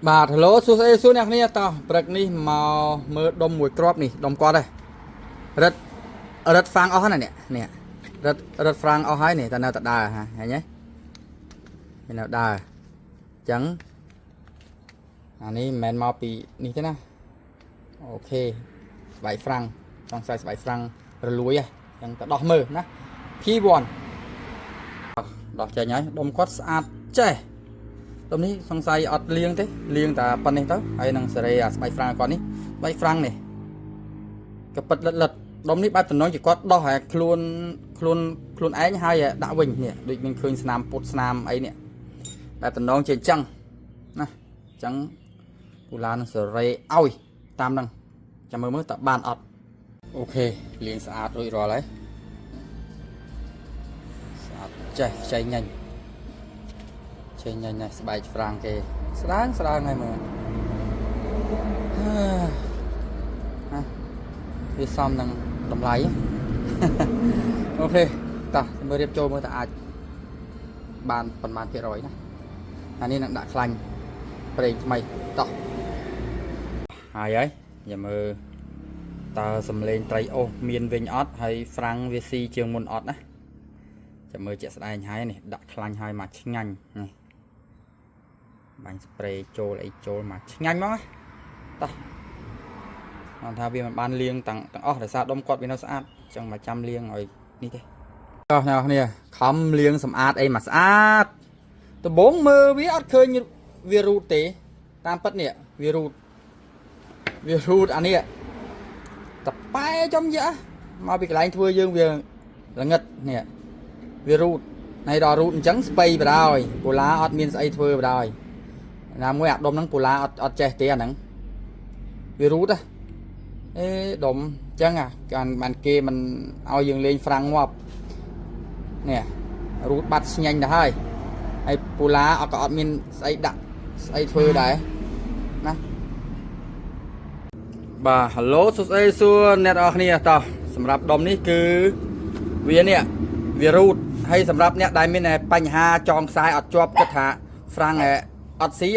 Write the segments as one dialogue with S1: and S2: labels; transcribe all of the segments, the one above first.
S1: បាទ hello សួស្តីសួរអ្នកគ្នាតោះព្រឹកនេះមកមើលដុំមួយគ្រាប់នេះដុំគាត់ហើយរត់ហ្វាំងអស់ហ្នឹងនេះរត់ហ្វាំងអស់ហើយនេះតែនៅតែដើរហ่าឃើញទេវានៅដើរអញ្ចឹងអានេះមិនមែនមកពីនេះទេណាអូខេស្បែកហ្វ្រាំងចង់ខ្សែស្បែកហ្វ្រាំងរលួយហ៎អញ្ចឹងទៅដោះមើលណា P1 ដោះចេញហើយដុំគាត់ស្អាតចេះដុំនេះសង្ស័យអត់លាងទេលាងតែប៉ុណ្នេះទៅហើយនឹងសេរីអាស្បែកហ្វ្រាំងគាត់នេះស្បែកហ្វ្រាំងនេះក៏ពិតលិតដុំនេះបែបតំណងជាគាត់ដោះឲ្យខ្លួនឯងហើយដាក់វិញនេះដូចមានឃើញស្នាមពុតស្នាមអីនេះបែបតំណងជាអញ្ចឹងណាអញ្ចឹងពូឡានឹងសេរីឲ្យតាមហ្នឹងចាំមើលតើបានអត់អូខេលាងស្អាតរួចរាល់ហើយស្អាតចេះខ្ចីញ៉ាញ់ណាស្បែកហ្វ្រាំងគេស្ដាងហើយមើលវាសមនឹងតម្លៃអូខេតោះមើលរៀបចូលមើលតើអាចបានប៉ុន្មានភាគរយណាអានេះនឹងដាក់ខ្លាញ់ប្រេងថ្មីតោះហើយយ៉ាមើលតើសំលេងត្រីអូសមានវិញអត់ហើយហ្វ្រាំងវាស៊ីជាងមុនអត់ណាចាំមើលជាក់ស្ដែងហើយនេះដាក់ខ្លាញ់ហើយមកឆ្ងាញ់នេះបាញ់ស្ប្រេចូលអីចូលមកឆ្ងាញ់មកតោះគាត់ថាវាមិនបានលាងទាំងអស់ដោយសារដុំគាត់វានៅស្អាតអញ្ចឹងមកចាំលាងឲ្យនេះទេតោះអ្នកគ្នាខំលាងសម្អាតអីមកស្អាតដំបូងមើលវាអត់ឃើញវារូតទេតាមពិតនេះវារូតអានេះតប៉ែចំយ៉ាមកពីកន្លែងធ្វើយើងវាល្ងិតនេះវារូតហើយដល់រូតអញ្ចឹងស្បៃបដ ாய் ពូឡាអត់មានស្អីធ្វើបដ ாய் ណាមួយអាដុំហ្នឹងពូឡាអត់ចេះទេអាហ្នឹងវារូតអេដុំអញ្ចឹងកានបានគេមិនឲ្យយើងលេងហ្វ្រាំងងាប់នេះរូតបាត់ស្ញាញ់ទៅហើយពូឡាក៏អត់មានស្អីដាក់ស្អីធ្វើដែរណាបាទ hello សួស្តីសួរអ្នកនរគ្នាតោះសម្រាប់ដុំនេះគឺវានេះវារូតហើយសម្រាប់អ្នកដែលមានបញ្ហាចងខ្សែអត់ជាប់គិតថាហ្វ្រាំងអត់ស៊ី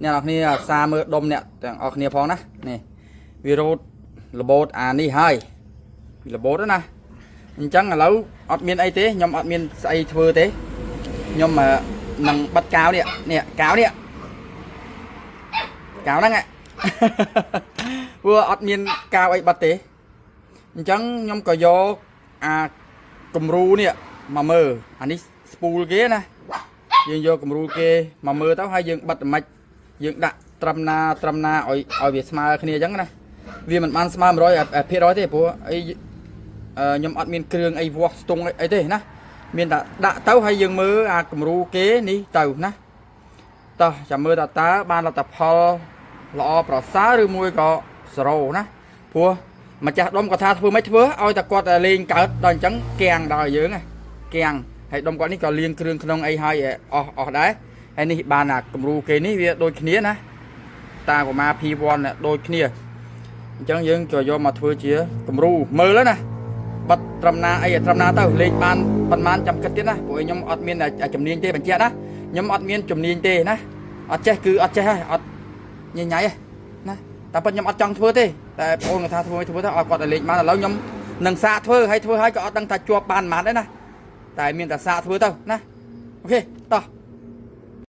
S1: អ្នកនរគ្នាសារមើលដុំអ្នកទាំងអស់គ្នាផងណានេះវារូតរបូតអានេះហើយរបូតណាអញ្ចឹងឥឡូវអត់មានអីទេខ្ញុំអត់មានស្អីធ្វើទេខ្ញុំនឹងបិទកាវនេះកាវហ្នឹងព្រោះអត់មានកាវអីបិទទេអញ្ចឹងខ្ញុំក៏យកអាគំរូនេះមកមើលអានេះស្ពូលគេណាយើងយកគំរូគេមកមើលទៅហើយយើងបិទតែមិនយើងដាក់ត្រឹមណាឲ្យវាស្មើគ្នាអញ្ចឹងណាវាមិនបានស្មើ 100% ទេព្រោះអីខ្ញុំអត់មានគ្រឿងអីវាស់ស្ទង់អីទេណាមានតែដាក់ទៅហើយយើងមើលអាគំរូគេនេះទៅណាតោះចាំមើលតើបានលទ្ធផលល្អប្រសើរឬមួយក៏0ណាព្រោះម្ចាស់ដុំគាត់ថាធ្វើមិនធ្វើឲ្យតែគាត់លេងកើតដល់អញ្ចឹងកៀងដល់យើងកៀងហើយដុំគាត់នេះក៏លាងគ្រឿងក្នុងអីហើយអស់ដែរហើយនេះបានអាគំរូគេនេះវាដូចគ្នាណាតាកុមារ P1 ដូចគ្នាអញ្ចឹងយើងក៏យកមកធ្វើជាគំរូមើលណាបិទត្រឹមណាអីត្រឹមណាទៅលេងបានប៉ុន្មានចាំគិតទៀតណាព្រោះខ្ញុំអត់មានជំនាញទេបញ្ជាក់ណាខ្ញុំអត់មានជំនាញទេណាអត់ចេះគឺអត់ចេះហើយអត់ញញ៉ៃណាតែប៉ុតខ្ញុំអត់ចង់ធ្វើទេតែបងអូនគាត់ថាធ្វើទៅឲ្យគាត់លេងបានឥឡូវខ្ញុំនឹងសាកធ្វើហើយក៏អត់ដឹងថាជាប់បានប៉ុន្មានដែរណាតែមានតែសាកធ្វើទៅណាអូខេតោះ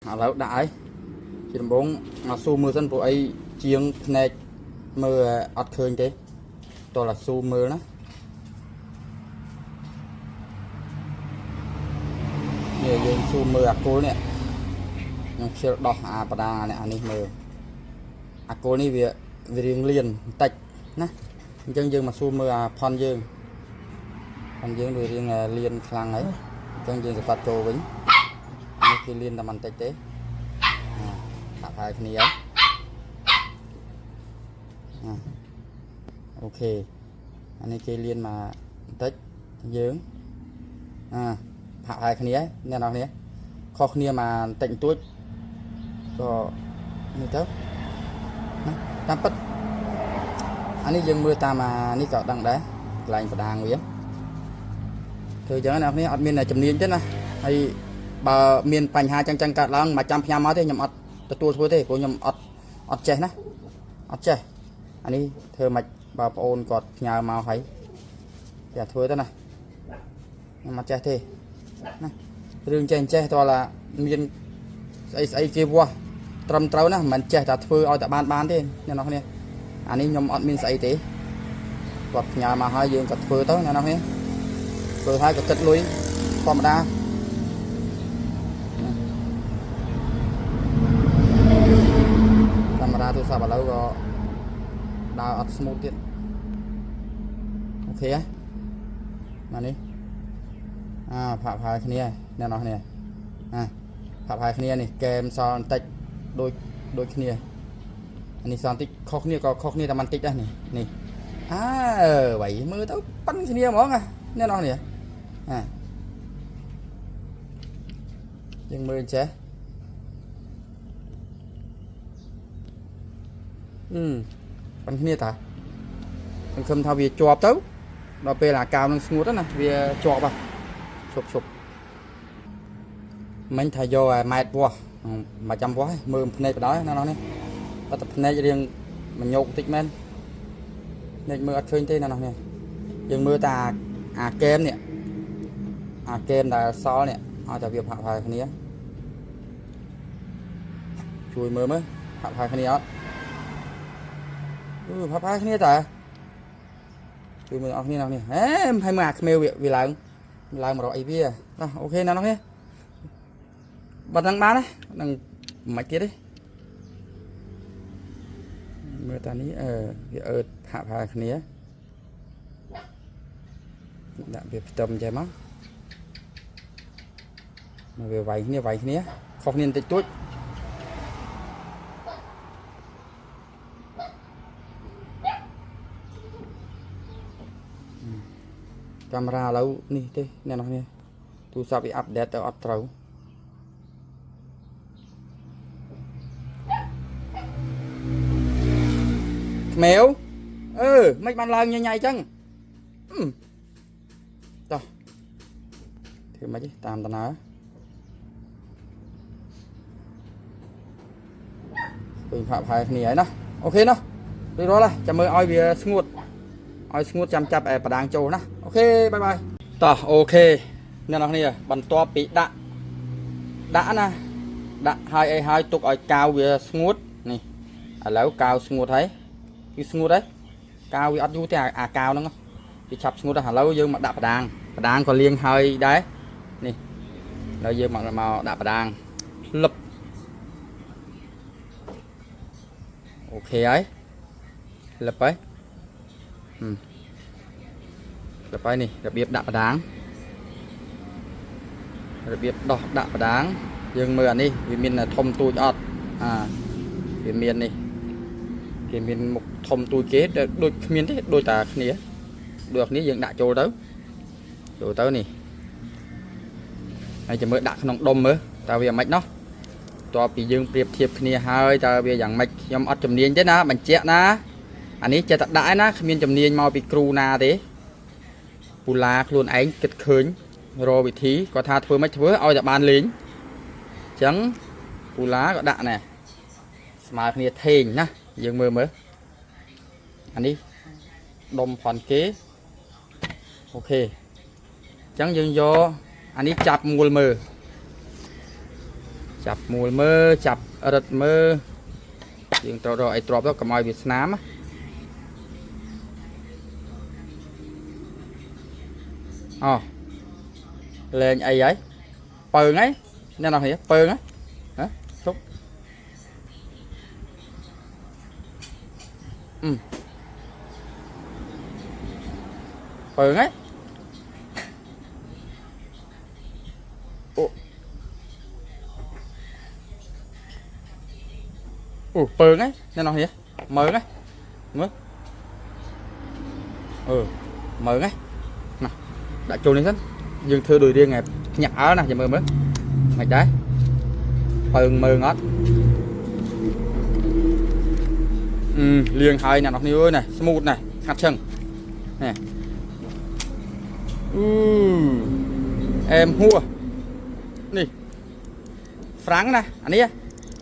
S1: ឥឡូវដាក់ហើយជាដំបូងមកស៊ូមើលសិនព្រោះអីជាងភ្នែកមើលអត់ឃើញទេតោះឡាស៊ូមើលណានេះយើងស៊ូមើលអាគល់នេះខ្ញុំខ្ជិលដោះអាបដាអានេះមើលអាគល់នេះវារៀងលៀនបន្តិចណាអញ្ចឹងយើងមកស៊ូមើលអាផនយើងវារៀងលៀនខ្លាំងហើយអញ្ចឹងយើងសកាត់ចូលវិញនេះគេលៀនតែបន្តិចទេហាក់ហើយគ្នាអូខេអានេះគេលៀនមកបន្តិចយើងហាក់ហើយគ្នាអ្នកនរគ្នាខុសគ្នាមកបន្តិចបន្តួចក៏នេះទៅណាតាមពិតអានេះយើងមើលតាមអានេះក៏ដឹងដែរកន្លែងបដាងវាធ្វើអញ្ចឹងអ្នកនរគ្នាអត់មានជំនាញទេណាហើយបើមានបញ្ហាចឹងកើតឡើងមកចាំផ្ញើមកទេខ្ញុំអត់ tua thua thế, cô nhầm ọt chè nè, ọt chè, anh đi thưa mạch bà ôn cọt nhà màu thấy, dạ thua thế này, mặt chè thế, này, riêng chè to là miền ấy kia vua, trầm trâu nè, mình chè ta thua ở tại ban thế, nên nó này, anh đi nhầm ọt miền sấy thế, cọt nhà màu hai dương cọt thua tới nên nó này, thua hai cọt cất lưới, còn đa. Camera tôi sao bảo lâu có đào ắt smooth tiện ok á mà đi phạm hai cái này nè nó này phạm hai cái này kèm son tách đôi cái này anh này son tích khóc này có khóc này tầm ăn tích đây này bảy mươi tao bắn cái này món nè nó này nhưng mười chế bánh kia ta bánh không thao việc chọp tới đó về là cao nó smooth đó nè việc chọp chụp mình thay vô mệt quá mà chăm quá mưa này đó nó này bắt tập này riêng mình nhột tích men nên mưa khơi thế nào nè dừng mưa ta kem nè kem là so nè cho việc phạm phải cái này chui mưa mới phạm phải cái này đó pháp hai cái ta chui mưa ở nào nè em hay mà mail vì lại mà rồi bia ok nào nó nhé bật đăng bán đấy đăng mạch kia đấy mưa ta ní hạ hai cái này đã việc tầm chạy mất mà về vậy cái này không nên tích túi camera lâu nè thế nè nó nè tôi sao bị update tới trâu mèo mấy bạn lần nhảy chăng rồi thì mấy cái tam ta nói bình phạm hai này ấy nó ok nó đi đó là chào mừng oi về smooth chăm chạp ở đang châu nè ok bye bye tỏ ok nên là này bắn to bị đã nè đã hai tục ở cao về smooth này lâu cao smooth thấy cái smooth đấy cao ở du thì cao nó thì chập smooth là lâu dương mặt đạp đang còn liên hơi đấy nè rồi dương mặt màu đạp đang lập ok ấy lập ấy lập ấy này đặc biệt đạp đáng đặc biệt đỏ đạp đáng dương mưa đi vì mình là thông tôi ọt vì miền này thì mình một thông tôi kế đôi miền thế đôi tà này được ní dựng đại châu tới này này chỉ mới đặt nông đông mới tao bây giờ mạch nó to bị dương tiệp thiệp này hơi tao bây giờ dạng mạch nhom ọt chấm niên chứ na mình chẹt na anh ấy chơi thật đãi na miền chấm niên mau bị cru na thế pula luôn ánh kịch khơi rồi bị thí có tha thôi mấy thứ oi là ban lính trắng pula có đạn này mà kia thền nhá dương mưa mới anh đi đom phòn kế ok trắng dương do anh đi chập mùa mơ chập rật mơ dương trâu rồi trộp đó cầm ai Việt Nam á lên ấy pờn ấy nên nào thì pờn á hả thúc pờn ấy pờn ấy nên nào thì mờn ấy mờn ấy nè đã trôn lên hết dương thưa đùi riêng này nhặt ở nè giờ mơ mới mày trái mơ ngót liền hai nè nó như ơi này smooth này hạt chân nè em hua nè phẳng nè anh ấy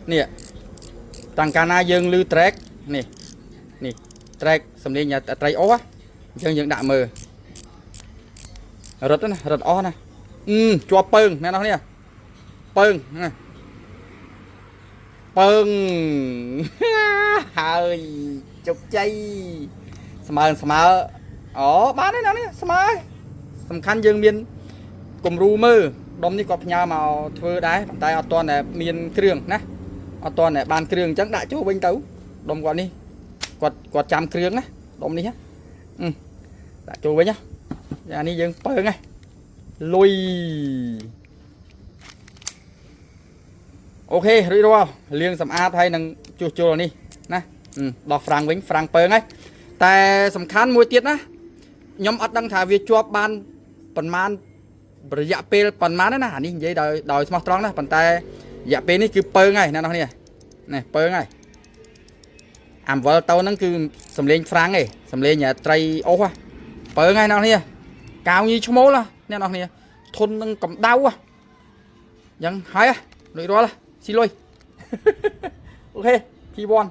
S1: nè tăng ca na dương lưu trek nè nè trek sầm lên nhà trek ó dương dương đạm mờ rớt đó nè rớt ó nè cho pơn nè nó nè pơn nè pơn hơi chục chay smờ ó bán đấy nào nè smờ sầm khăn dương miên cùng ru mơ đom đi cọp nhà màu thưa đá tay ở toàn này miên kêu nè ở toàn này bàn kêu chắc đã chỗ bên tấu đom còn đi quạt chạm kêu nè đom đi nhá đã chỗ với nhá nhà đi dương pơn ngay lùi ok rồi đâu liên sầm a thay nâng chua đi nè đọc phẳng vĩnh phẳng pơn ấyแต่สำคัญมวยเตี้ยนะยอมอัดดังถ่ายวิจวบบานประมาณระยะเปรย์ประมาณนั้นนะนี่ยัยดอยสมองตรองนะปันแต่ระยะเปรย์นี่คือเปิงไงนั่นนี่นี่เปิงไงอ่ำวอลเตานั่นคือสำเร็จฟรังไงสำเร็จเนี่ยไตรโอ้ะเปิงไงนั่นนี่กาวยี่ชั่วโมงละนี่นั่นนี่ทนนั่งกับดาวอ่ะยังหายอ่ะเลยรอละสิลุยโอเคพี่บอล